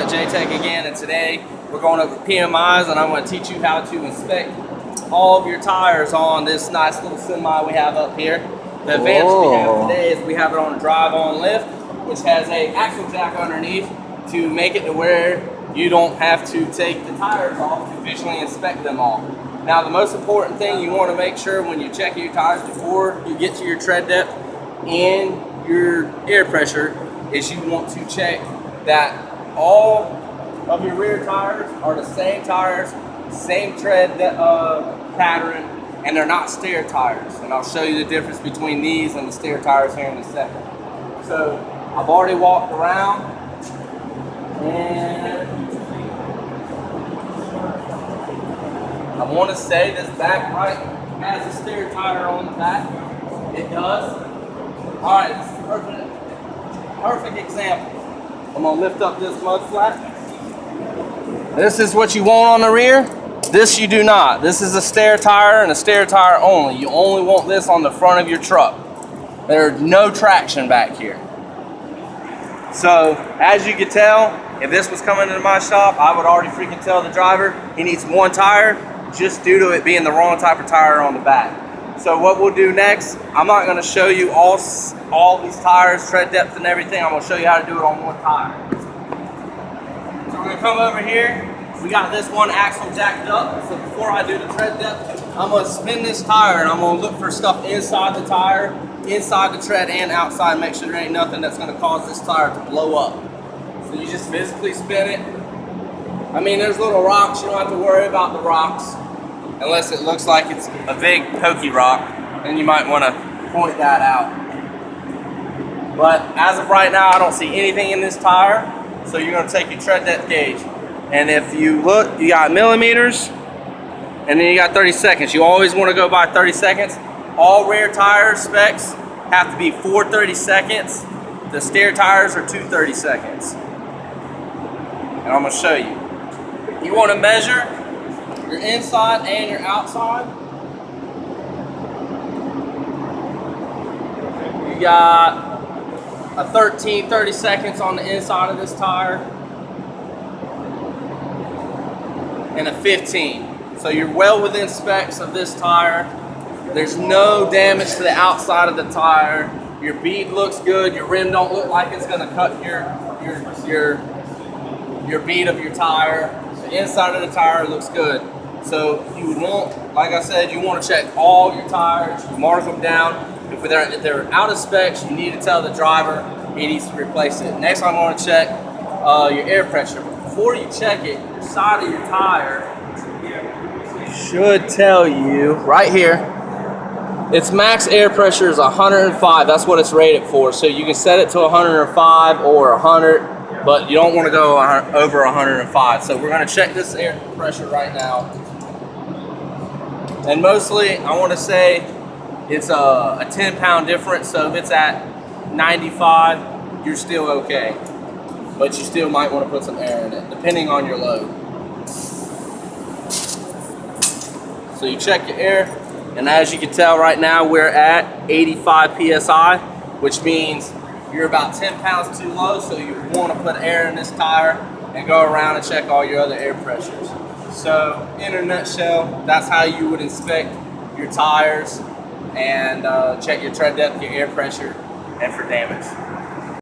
J-Tech again, and today we're going over PMIs, and I'm going to teach you how to inspect all of your tires on this nice little semi we have up here. The advantage we have today is we have it on a drive-on lift, which has a axle jack underneath to make it to where you don't have to take the tires off to visually inspect them all. Now, the most important thing you want to make sure when you check your tires before you get to your tread depth and your air pressure is you want to check that all of your rear tires are the same tires, same tread pattern, and they're not stair tires. And I'll show you the difference between these and the stair tires here in a second. So I've already walked around, and I want to say this back right has a stair tire on the back. It does. All right, this is a perfect example. I'm gonna lift up this mud flat. This is what you want on the rear. This you do not. This is a stair tire and a stair tire only. You only want this on the front of your truck. There's no traction back here. So as you can tell, if this was coming into my shop, I would already freaking tell the driver he needs one tire just due to it being the wrong type of tire on the back. So what we'll do next, I'm not going to show you all these tires, tread depth and everything. I'm going to show you how to do it on one tire. So we're going to come over here. We got this one axle jacked up. So before I do the tread depth, I'm going to spin this tire and I'm going to look for stuff inside the tire, inside the tread and outside. Make sure there ain't nothing that's going to cause this tire to blow up. So you just physically spin it. I mean, there's little rocks. You don't have to worry about the rocks. Unless it looks like it's a big pokey rock, then you might want to point that out. But as of right now, I don't see anything in this tire, so you're going to take your tread depth gauge. And if you look, you got millimeters, and then you got 30 seconds. You always want to go by 30 seconds. All rear tire specs have to be 4 30 seconds. The stair tires are 2 30 seconds. And I'm going to show you. You want to measure your inside and your outside. You got a 30 seconds on the inside of this tire and a 15. So you're well within specs of this tire. There's no damage to the outside of the tire. Your bead looks good. Your rim don't look like it's gonna cut your bead of your tire. The inside of the tire looks good. So you would want, like I said, you want to check all your tires, you mark them down. If they're out of specs, you need to tell the driver he needs to replace it. Next, I'm going to check your air pressure. But before you check it, your side of your tire should tell you right here, its max air pressure is 105. That's what it's rated for. So you can set it to 105 or 100, but you don't want to go over 105. So we're going to check this air pressure right now. And mostly, I want to say it's a 10-pound difference. So if it's at 95, you're still okay. But you still might want to put some air in it, depending on your load. So you check your air, and as you can tell right now, we're at 85 PSI, which means you're about 10 pounds too low, so you want to put air in this tire and go around and check all your other air pressures. So in a nutshell, that's how you would inspect your tires and check your tread depth, your air pressure, and for damage.